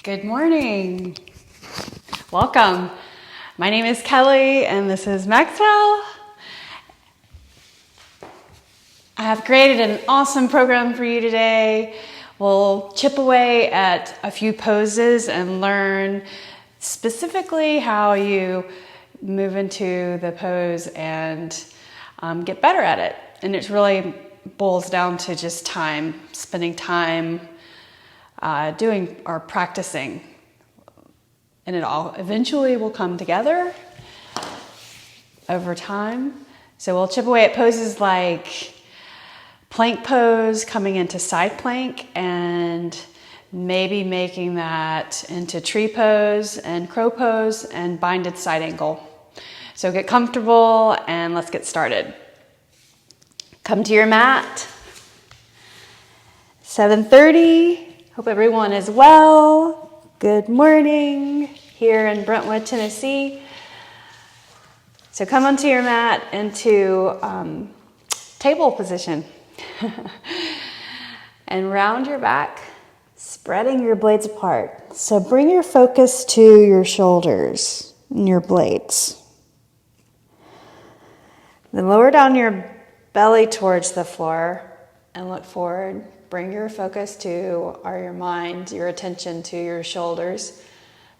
Good morning. Welcome. My name is Kelly and this is Maxwell. I have created an awesome program for you today. We'll chip away at a few poses and learn specifically how you move into the pose and get better at it. And it really boils down to just time, spending time doing or practicing, and it all eventually will come together over time. So we'll chip away at poses like plank pose, coming into side plank, and maybe making that into tree pose and crow pose and binded-sid-angle. So get comfortable and let's get started. Come to your mat. 7:30. Hope everyone is well. Good morning here in Brentwood, Tennessee. So come onto your mat into table position and round your back, spreading your blades apart. So bring your focus to your shoulders and your blades. Then lower down your belly towards the floor and look forward. Bring your focus to, or your mind, your attention to your shoulders,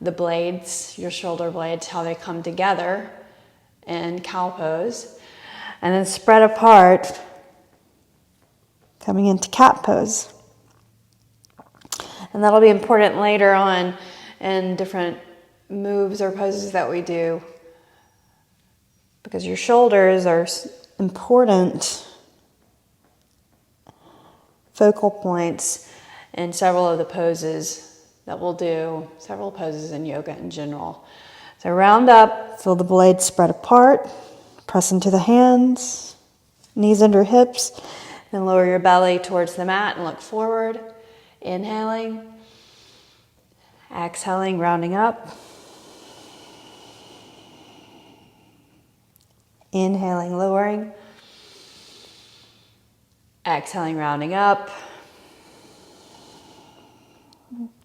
the blades, your shoulder blades, how they come together in cow pose. And then spread apart, coming into cat pose. And that'll be important later on in different moves or poses that we do, because your shoulders are important focal points in several of the poses that we'll do, several poses in yoga in general. So round up, feel the blades spread apart, press into the hands, knees under hips, then lower your belly towards the mat and look forward. Inhaling, exhaling, rounding up. Inhaling, lowering. Exhaling, rounding up.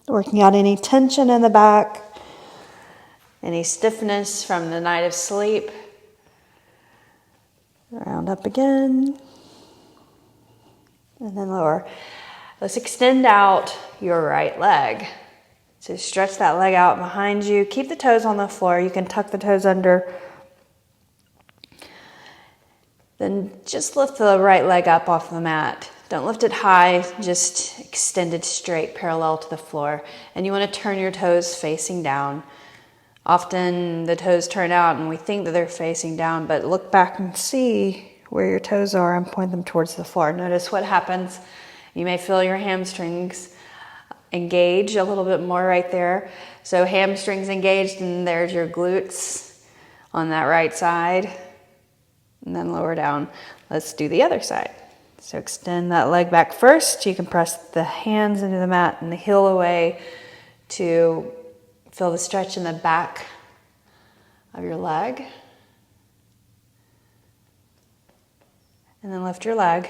Working out any tension in the back, any stiffness from the night of sleep. Round up again. And then lower. Let's extend out your right leg. So stretch that leg out behind you. Keep the toes on the floor. You can tuck the toes under. Then just lift the right leg up off the mat. Don't lift it high, just extend it straight, parallel to the floor. And you want to turn your toes facing down. Often the toes turn out and we think that they're facing down, but look back and see where your toes are and point them towards the floor. Notice what happens. You may feel your hamstrings engage a little bit more right there. So hamstrings engaged, and there's your glutes on that right side. And then lower down. Let's do the other side. So extend that leg back first. You can press the hands into the mat and the heel away to feel the stretch in the back of your leg. And then lift your leg.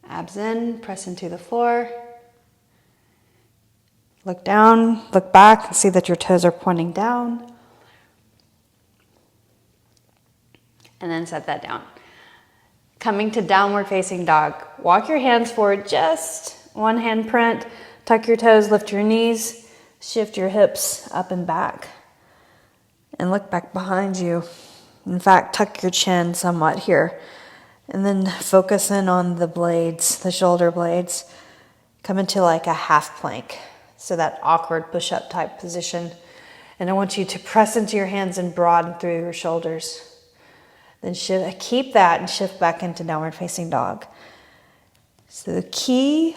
Abs in, press into the floor. Look down, look back, and see that your toes are pointing down. And then set that down. Coming to downward facing dog. Walk your hands forward, just one hand print. Tuck your toes, lift your knees, shift your hips up and back. And look back behind you. In fact, tuck your chin somewhat here. And then focus in on the blades, the shoulder blades. Come into like a half plank. So that awkward push-up type position. And I want you to press into your hands and broaden through your shoulders. Then keep that and shift back into downward facing dog. So the key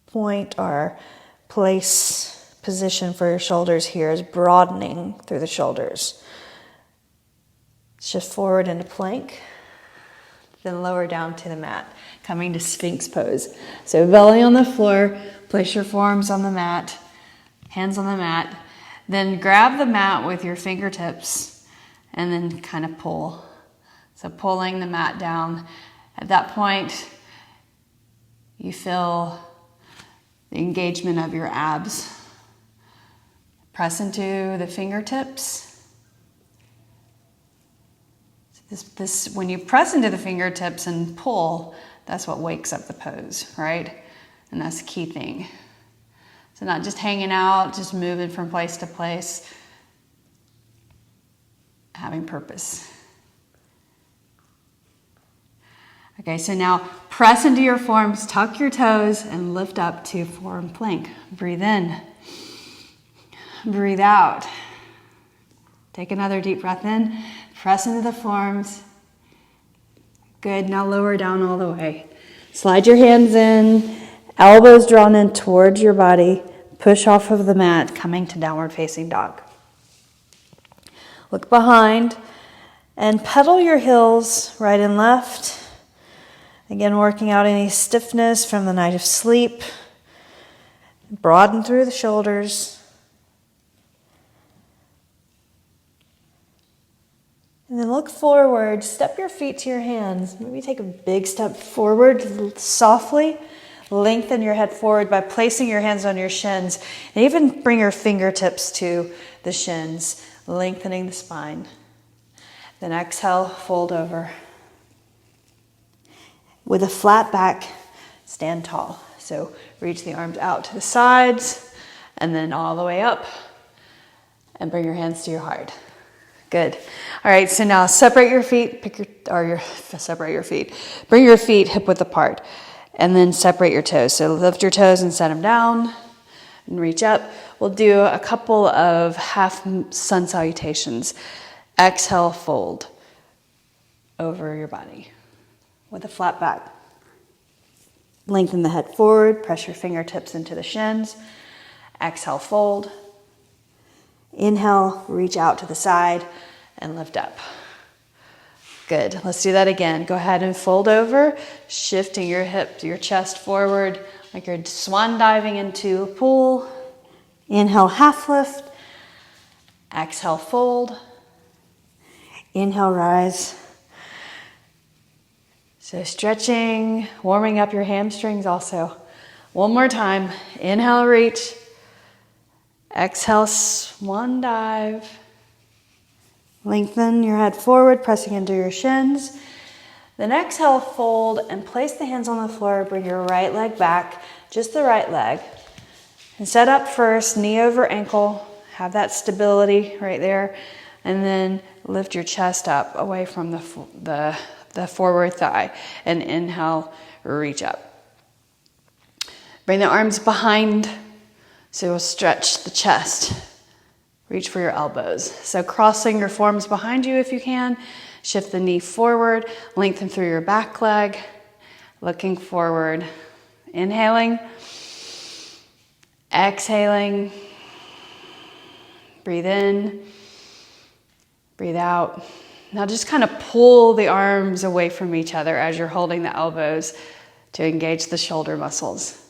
point or place position for your shoulders here is broadening through the shoulders. Shift forward into plank, then lower down to the mat, coming to Sphinx pose. So belly on the floor, place your forearms on the mat, hands on the mat, then grab the mat with your fingertips and then kind of pull. So pulling the mat down. At that point, you feel the engagement of your abs. Press into the fingertips. When you press into the fingertips and pull, that's what wakes up the pose, right? And that's the key thing. So not just hanging out, just moving from place to place, having purpose. Okay, so now press into your forms, tuck your toes, and lift up to forward plank. Breathe in. Breathe out. Take another deep breath in. Press into the forms. Good, now lower down all the way. Slide your hands in, elbows drawn in towards your body. Push off of the mat, coming to downward facing dog. Look behind and pedal your heels right and left. Again, working out any stiffness from the night of sleep. Broaden through the shoulders. And then look forward, step your feet to your hands. Maybe take a big step forward softly. Lengthen your head forward by placing your hands on your shins. And even bring your fingertips to the shins, lengthening the spine. Then exhale, fold over. With a flat back, stand tall. So reach the arms out to the sides and then all the way up. And bring your hands to your heart. Good. All right, so now separate your feet, separate your feet. Bring your feet hip width apart and then separate your toes. So lift your toes and set them down and reach up. We'll do a couple of half sun salutations. Exhale, fold over your body with a flat back. Lengthen the head forward, press your fingertips into the shins. Exhale, fold. Inhale, reach out to the side and lift up. Good. Let's do that again. Go ahead and fold over, shifting your hip, your chest forward like you're swan diving into a pool. Inhale, half lift. Exhale, fold. Inhale, rise. So stretching, warming up your hamstrings also. One more time. Inhale, reach. Exhale, swan dive. Lengthen your head forward, pressing into your shins. Then exhale, fold, and place the hands on the floor. Bring your right leg back, just the right leg. And set up first, knee over ankle. Have that stability right there. And then lift your chest up away from the forward thigh. And inhale, reach up. Bring the arms behind. So you'll stretch the chest. Reach for your elbows. So crossing your forms behind you if you can. Shift the knee forward. Lengthen through your back leg. Looking forward. Inhaling. Exhaling. Breathe in. Breathe out. Now just kind of pull the arms away from each other as you're holding the elbows to engage the shoulder muscles.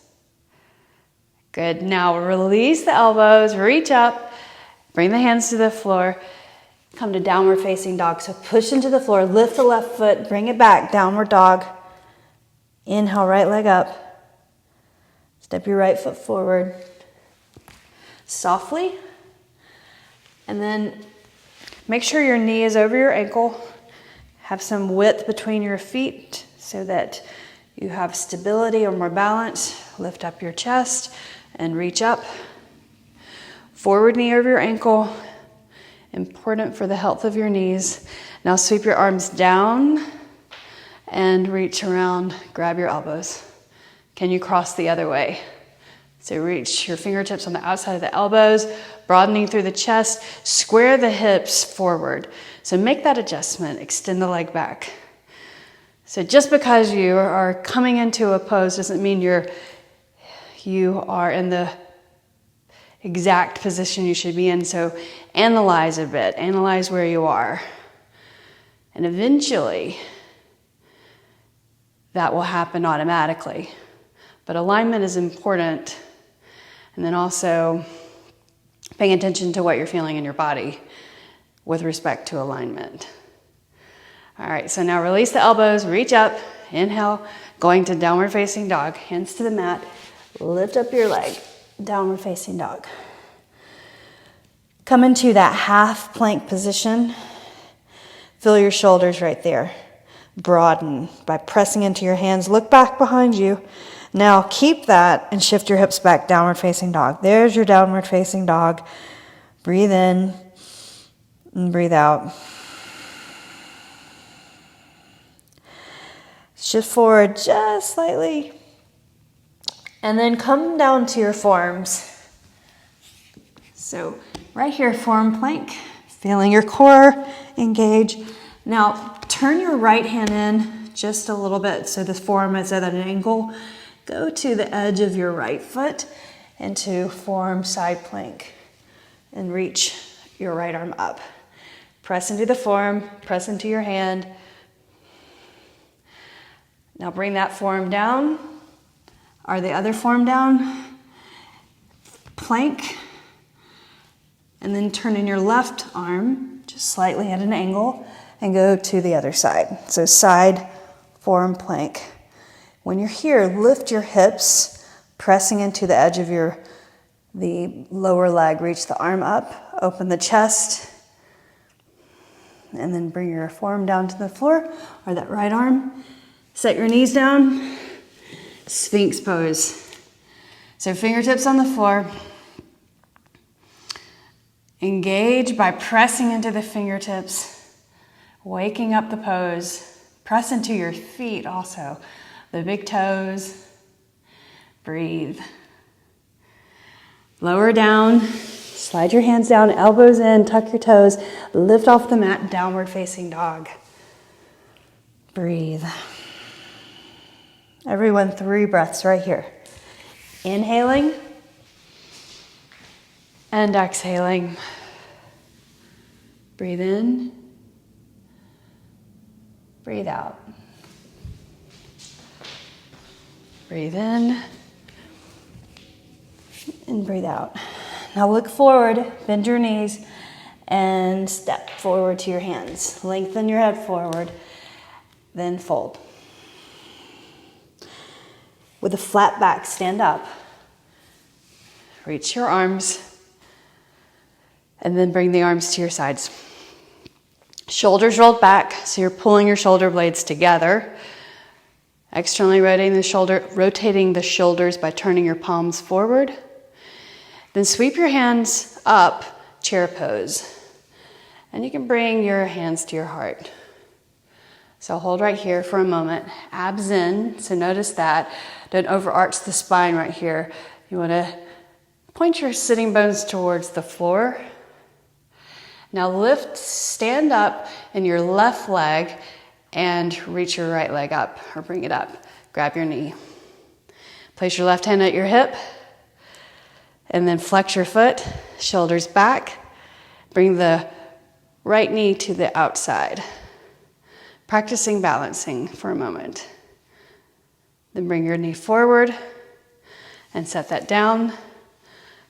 Good. Now release the elbows, reach up, bring the hands to the floor, come to downward facing dog. So push into the floor, lift the left foot, bring it back, downward dog. Inhale, right leg up. Step your right foot forward. Softly. And then make sure your knee is over your ankle. Have some width between your feet so that you have stability or more balance. Lift up your chest and reach up. Forward knee over your ankle. Important for the health of your knees. Now sweep your arms down and reach around. Grab your elbows. Can you cross the other way? So reach your fingertips on the outside of the elbows, broadening through the chest. Square the hips forward. So make that adjustment. Extend the leg back. So just because you are coming into a pose doesn't mean you are in the exact position you should be in. So analyze a bit. Analyze where you are. And eventually, that will happen automatically. But alignment is important. And then also paying attention to what you're feeling in your body with respect to alignment. All right, so now release the elbows, reach up, inhale, going to downward facing dog, hands to the mat. Lift up your leg, downward facing dog. Come into that half plank position. Feel your shoulders right there. Broaden by pressing into your hands. Look back behind you. Now keep that and shift your hips back, downward facing dog. There's your downward facing dog. Breathe in and breathe out. Shift forward just slightly. And then come down to your forearms. So right here, forearm plank. Feeling your core engage. Now turn your right hand in just a little bit so the forearm is at an angle. Go to the edge of your right foot into forearm side plank and reach your right arm up. Press into the forearm, press into your hand. Now bring that forearm down, or the other forearm down, plank, and then turn in your left arm, just slightly at an angle, and go to the other side. So side, forearm plank. When you're here, lift your hips, pressing into the edge of the lower leg. Reach the arm up, open the chest, and then bring your forearm down to the floor, or that right arm. Set your knees down, Sphinx pose. So fingertips on the floor. Engage by pressing into the fingertips, waking up the pose. Press into your feet also, the big toes. Breathe. Lower down, slide your hands down, elbows in, tuck your toes, lift off the mat, downward facing dog. Breathe. Everyone, 3 breaths right here. Inhaling and exhaling. Breathe in, breathe out. Breathe in and breathe out. Now look forward, bend your knees, and step forward to your hands. Lengthen your head forward, then fold. With a flat back, stand up. Reach your arms, and then bring the arms to your sides. Shoulders rolled back, so you're pulling your shoulder blades together. Externally rotating the shoulders by turning your palms forward. Then sweep your hands up, chair pose. And you can bring your hands to your heart. So hold right here for a moment. Abs in, so notice that. Don't overarch the spine right here. You want to point your sitting bones towards the floor. Now stand up in your left leg and reach your right leg up, or bring it up. Grab your knee. Place your left hand at your hip, and then flex your foot, shoulders back. Bring the right knee to the outside. Practicing balancing for a moment. Then bring your knee forward and set that down.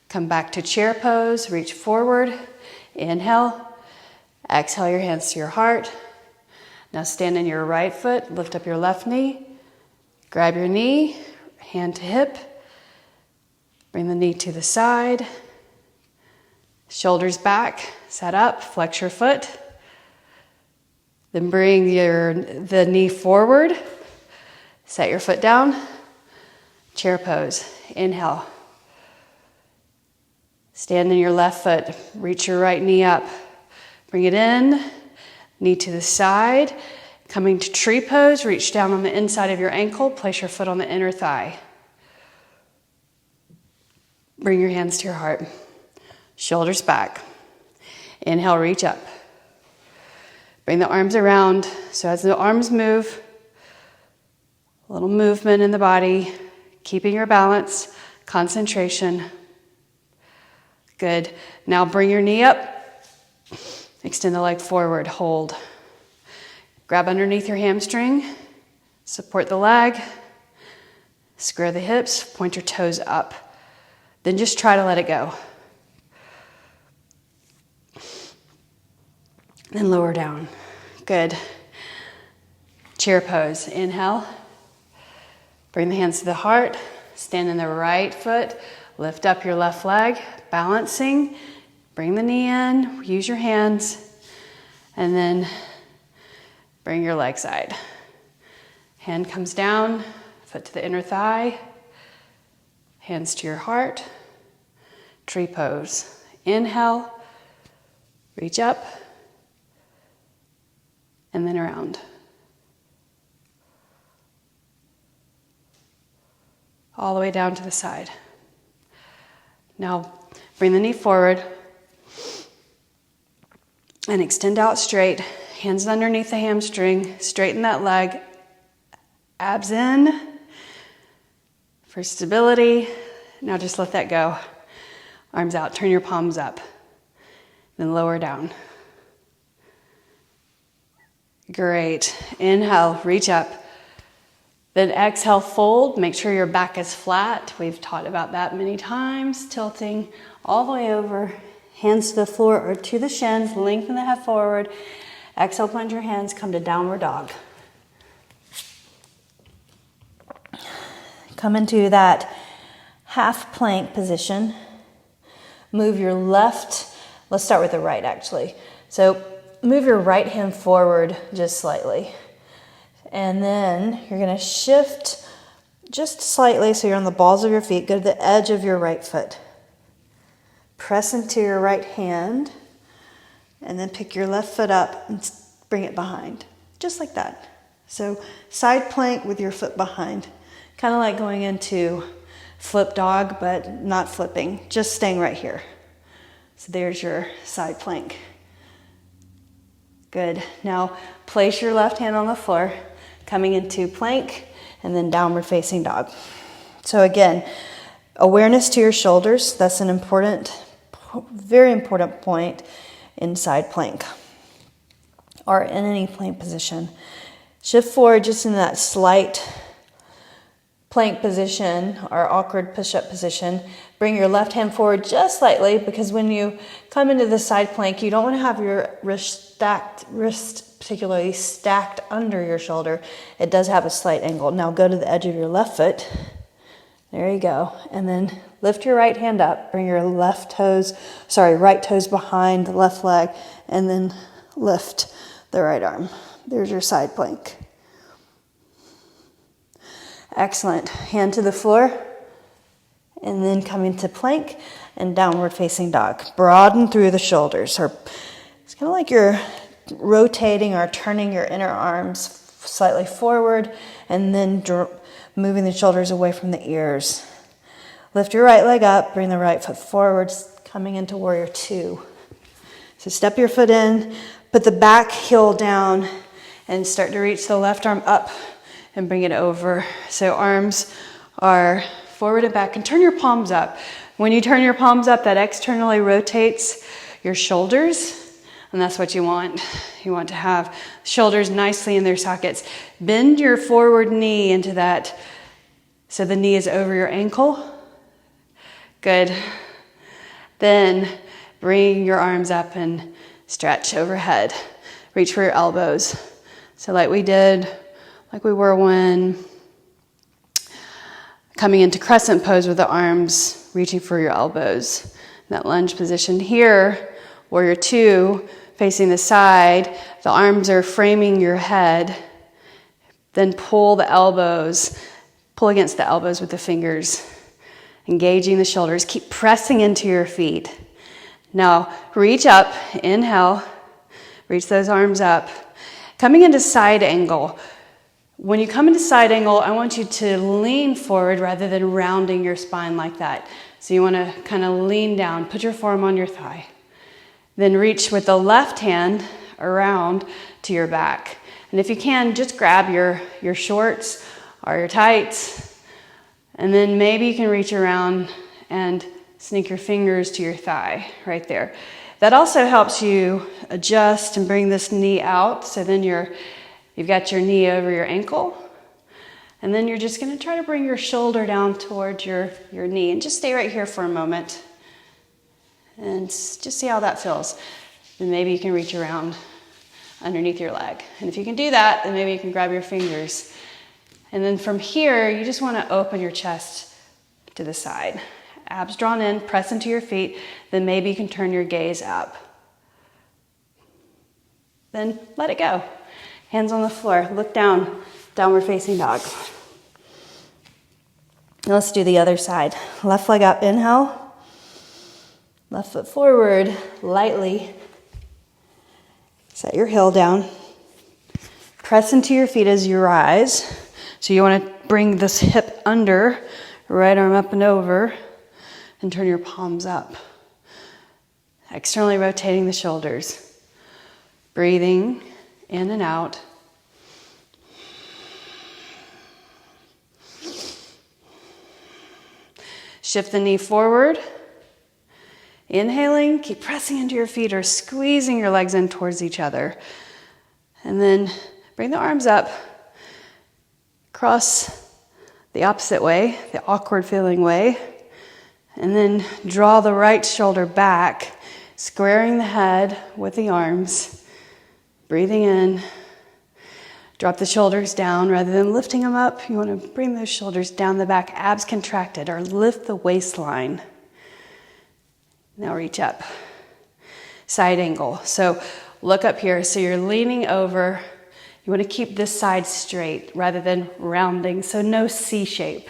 Come back to chair pose, reach forward. Inhale, exhale your hands to your heart. Now stand in your right foot, lift up your left knee. Grab your knee, hand to hip. Bring the knee to the side. Shoulders back, set up, flex your foot. Then bring the knee forward. Set your foot down. Chair pose. Inhale. Stand in your left foot. Reach your right knee up. Bring it in. Knee to the side. Coming to tree pose. Reach down on the inside of your ankle. Place your foot on the inner thigh. Bring your hands to your heart. Shoulders back. Inhale, reach up. Bring the arms around. So as the arms move, a little movement in the body, keeping your balance, concentration. Good. Now bring your knee up. Extend the leg forward, hold. Grab underneath your hamstring. Support the leg. Square the hips, point your toes up. Then just try to let it go. Then lower down. Good. Chair pose. Inhale. Bring the hands to the heart. stand in the right foot, lift up your left leg, balancing, bring the knee in, use your hands, and then bring your leg side. Hand comes down, foot to the inner thigh, hands to your heart, tree pose. Inhale, reach up, and then around. All the way down to the side. Now, bring the knee forward and extend out straight. Hands underneath the hamstring. Straighten that leg. Abs in for stability. Now just let that go. Arms out. Turn your palms up. Then lower down. Great. Inhale, reach up. Then exhale, fold. Make sure your back is flat. We've taught about that many times. Tilting all the way over. Hands to the floor or to the shins. Lengthen the head forward. Exhale, plunge your hands. Come to downward dog. Come into that half plank position. Move your left. Let's start with the right, actually. So move your right hand forward just slightly. And then you're going to shift just slightly so you're on the balls of your feet. Go to the edge of your right foot. Press into your right hand. And then pick your left foot up and bring it behind. Just like that. So side plank with your foot behind. Kind of like going into flip dog, but not flipping. Just staying right here. So there's your side plank. Good. Now place your left hand on the floor. Coming into plank and then downward facing dog. So again, awareness to your shoulders. That's an important, very important point in side plank or in any plank position. Shift forward just in that slight plank position or awkward push-up position. Bring your left hand forward just slightly because when you come into the side plank, you don't want to have your wrist particularly stacked under your shoulder. It does have a slight angle. Now go to the edge of your left foot. There you go. And then lift your right hand up. Bring your right toes behind the left leg and then lift the right arm. There's your side plank. Excellent. Hand to the floor and then come into plank and downward facing dog. Broaden through the shoulders. Or it's kind of like you're rotating or turning your inner arms slightly forward and then moving the shoulders away from the ears. Lift your right leg up, bring the right foot forward, coming into warrior two. So step your foot in, put the back heel down and start to reach the left arm up and bring it over. So arms are forward and back and turn your palms up. When you turn your palms up, that externally rotates your shoulders. And that's what you want. You want to have shoulders nicely in their sockets. Bend your forward knee into that so the knee is over your ankle. Good. Then bring your arms up and stretch overhead. Reach for your elbows. So like we were when coming into crescent pose with the arms reaching for your elbows. That lunge position here. Warrior two, facing the side, the arms are framing your head. Then pull against the elbows with the fingers, engaging the shoulders. Keep pressing into your feet. Now reach up, inhale, reach those arms up. Coming into side angle. When you come into side angle, I want you to lean forward rather than rounding your spine like that. So you want to kind of lean down, put your forearm on your thigh. Then reach with the left hand around to your back. And if you can, just grab your shorts or your tights. And then maybe you can reach around and sneak your fingers to your thigh right there. That also helps you adjust and bring this knee out. So then you've got your knee over your ankle. And then you're just going to try to bring your shoulder down towards your knee. And just stay right here for a moment. And just see how that feels. Then maybe you can reach around underneath your leg. And if you can do that, then maybe you can grab your fingers. And then from here, you just want to open your chest to the side. Abs drawn in, press into your feet, then maybe you can turn your gaze up. Then let it go. Hands on the floor, look down, downward facing dog. Now let's do the other side. Left leg up, inhale. Left foot forward, lightly. Set your heel down. Press into your feet as you rise. So you want to bring this hip under, right arm up and over, and turn your palms up. Externally rotating the shoulders. Breathing in and out. Shift the knee forward. Inhaling, keep pressing into your feet or squeezing your legs in towards each other. And then bring the arms up. Cross the opposite way, the awkward feeling way. And then draw the right shoulder back, squaring the head with the arms. Breathing in, drop the shoulders down. Rather than lifting them up, you want to bring those shoulders down the back, abs contracted, or lift the waistline. Now reach up. Side angle. So look up here. So you're leaning over. You want to keep this side straight rather than rounding. So no C shape.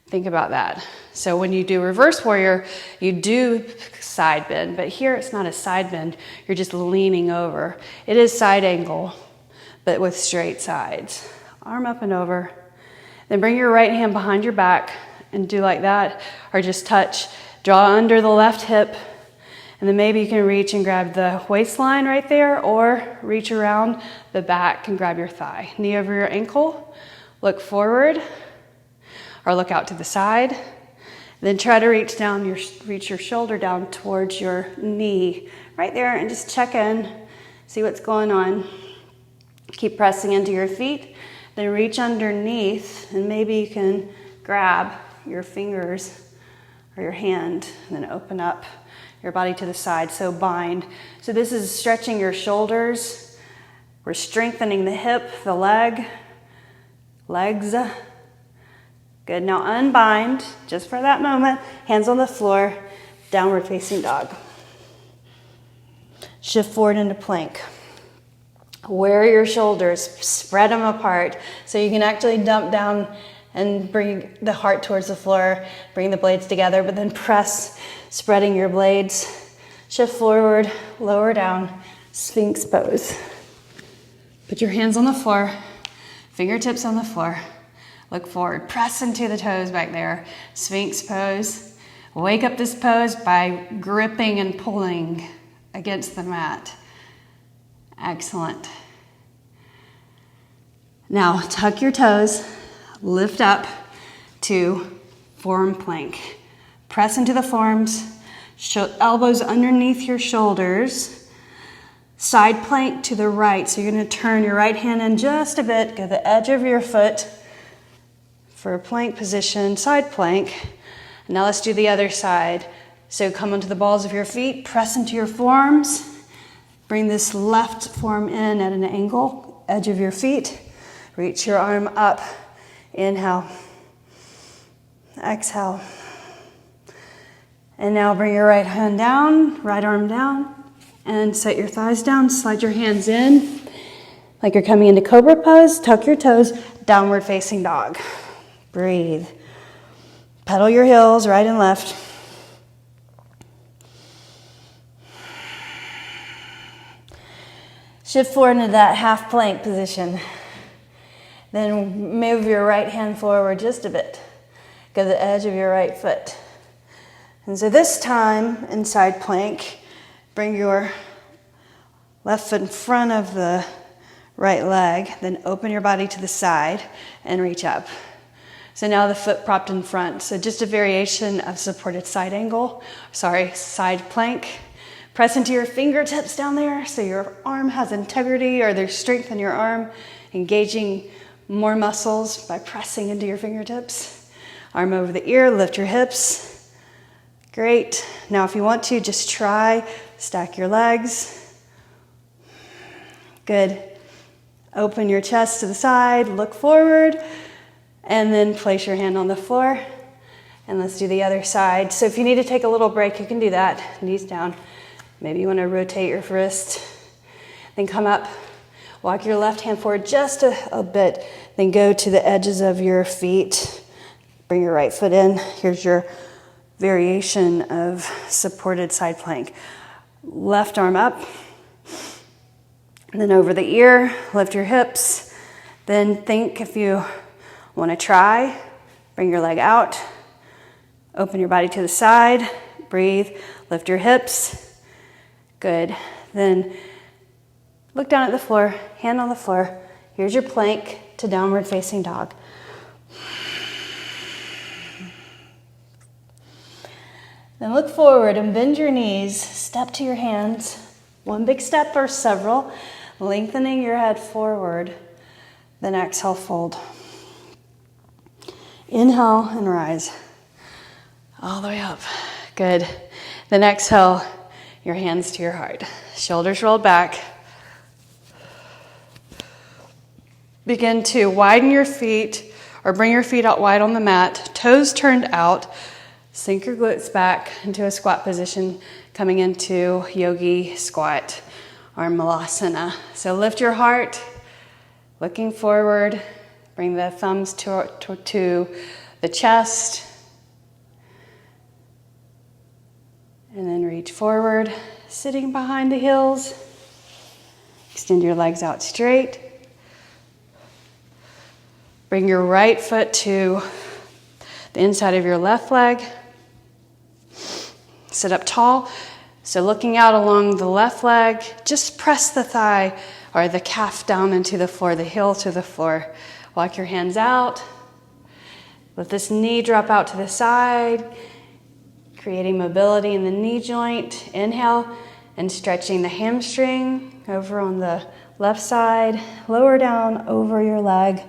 Think about that. So when you do reverse warrior, you do side bend, but here it's not a side bend. You're just leaning over. It is side angle, but with straight sides. Arm up and over. Then bring your right hand behind your back and do like that, or just touch. Draw under the left hip, and then maybe you can reach and grab the waistline right there, or reach around the back and grab your thigh. Knee over your ankle, look forward, or look out to the side. Then try to reach your shoulder down towards your knee right there, and just check in, see what's going on. Keep pressing into your feet, then reach underneath, and maybe you can grab your fingers or your hand, and then open up your body to the side, so bind. So this is stretching your shoulders. We're strengthening the hip, the legs. Good, now unbind, just for that moment. Hands on the floor, downward facing dog. Shift forward into plank. Wear your shoulders, spread them apart, so you can actually dump down and bring the heart towards the floor, bring the blades together, but then press, spreading your blades. Shift forward, lower down, Sphinx pose. Put your hands on the floor, fingertips on the floor. Look forward, press into the toes back there. Sphinx pose. Wake up this pose by gripping and pulling against the mat. Excellent. Now tuck your toes, lift up to forearm plank. Press into the forearms, elbows underneath your shoulders. Side plank to the right. So you're going to turn your right hand in just a bit, go the edge of your foot for a plank position, side plank. Now let's do the other side. So come onto the balls of your feet, press into your forearms. Bring this left forearm in at an angle, edge of your feet. Reach your arm up. Inhale. Exhale. And now bring your right hand down, right arm down, and set your thighs down. Slide your hands in like you're coming into cobra pose. Tuck your toes, downward facing dog. Breathe. Pedal your heels right and left. Shift forward into that half plank position. Then move your right hand forward just a bit. Go to the edge of your right foot. And so this time in side plank, bring your left foot in front of the right leg, then open your body to the side and reach up. So now the foot propped in front. So just a variation of supported side plank. Press into your fingertips down there so your arm has integrity, or there's strength in your arm, engaging more muscles by pressing into your fingertips. Arm over the ear, lift your hips. Great. Now if you want to, just try, stack your legs. Good. Open your chest to the side, look forward, and then place your hand on the floor And let's do the other side. So if you need to take a little break, you can do that. Knees down. Maybe you want to rotate your wrist. Then come up. Walk your left hand forward just a bit. Then go to the edges of your feet. Bring your right foot in. Here's your variation of supported side plank. Left arm up. And then over the ear. Lift your hips. Then think if you want to try. Bring your leg out. Open your body to the side. Breathe. Lift your hips. Good. Then look down at the floor. Hand on the floor. Here's your plank to downward facing dog. Then look forward and bend your knees. Step to your hands. One big step or several. Lengthening your head forward. Then exhale, fold. Inhale and rise. All the way up. Good. Then exhale, your hands to your heart. Shoulders rolled back. Begin to widen your feet or bring your feet out wide on the mat. Toes turned out. Sink your glutes back into a squat position, coming into yogi squat or malasana. So lift your heart, looking forward. Bring the thumbs to the chest. And then reach forward, sitting behind the heels. Extend your legs out straight. Bring your right foot to the inside of your left leg. Sit up tall. So looking out along the left leg, just press the thigh or the calf down into the floor, the heel to the floor. Walk your hands out. Let this knee drop out to the side, creating mobility in the knee joint. Inhale and stretching the hamstring over on the left side. Lower down over your leg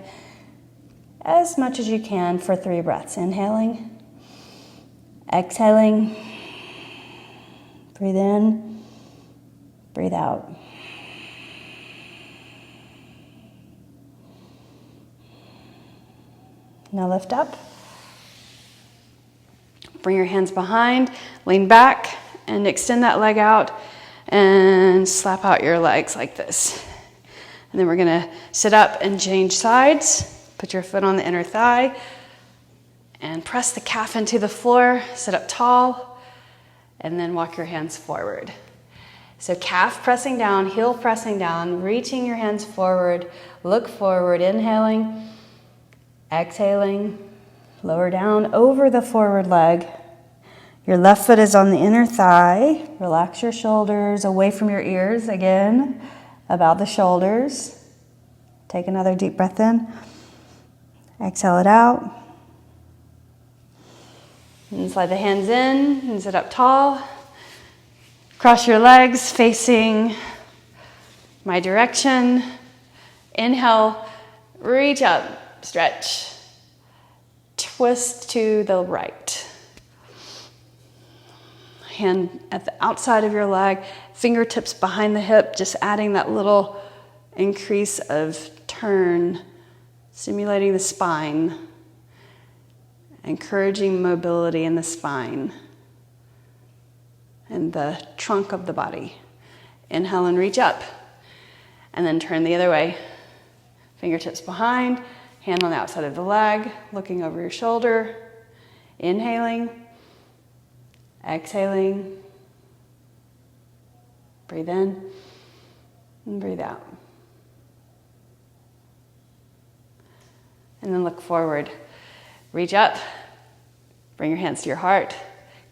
as much as you can for 3 breaths. Inhaling, exhaling. Breathe in, breathe out. Now lift up. Bring your hands behind, lean back, and extend that leg out and slap out your legs like this. And then we're gonna sit up and change sides. Put your foot on the inner thigh and press the calf into the floor. Sit up tall and then walk your hands forward. So calf pressing down, heel pressing down, reaching your hands forward. Look forward, inhaling, exhaling. Lower down over the forward leg. Your left foot is on the inner thigh. Relax your shoulders away from your ears again. About the shoulders. Take another deep breath in. Exhale it out. And slide the hands in and sit up tall. Cross your legs facing my direction. Inhale, reach up, stretch. Twist to the right. Hand at the outside of your leg, fingertips behind the hip, just adding that little increase of turn, simulating the spine, encouraging mobility in the spine and the trunk of the body. Inhale and reach up, and then turn the other way. Fingertips behind, hand on the outside of the leg, looking over your shoulder. Inhaling, exhaling. Breathe in and breathe out. And then look forward. Reach up, bring your hands to your heart,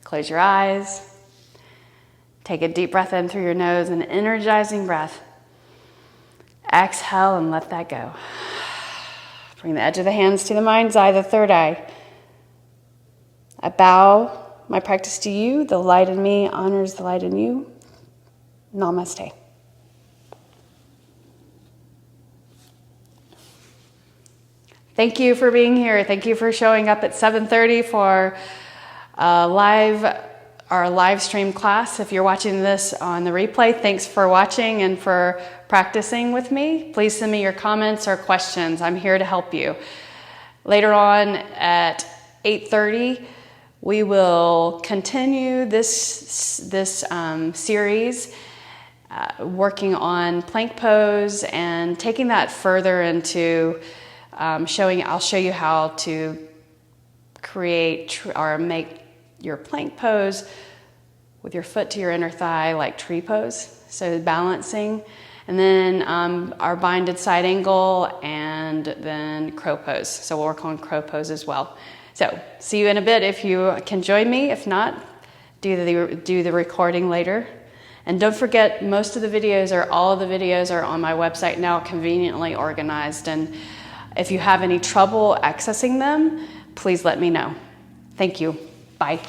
close your eyes. Take a deep breath in through your nose, an energizing breath. Exhale and let that go. Bring the edge of the hands to the mind's eye, the third eye. I bow my practice to you. The light in me honors the light in you. Namaste. Thank you for being here. Thank you for showing up at 7:30 for our live stream class. If you're watching this on the replay, thanks for watching and for practicing with me. Please send me your comments or questions. I'm here to help you. Later on at 8:30, we will continue this series working on plank pose and taking that further into I'll show you how to create or make your plank pose with your foot to your inner thigh, like tree pose, so balancing, and then our binded side angle, and then crow pose. So we'll work on crow pose as well. So see you in a bit if you can join me. If not, do the recording later. And don't forget, most of the videos, or all of the videos, are on my website now, conveniently organized. And if you have any trouble accessing them, please let me know. Thank you. Bye.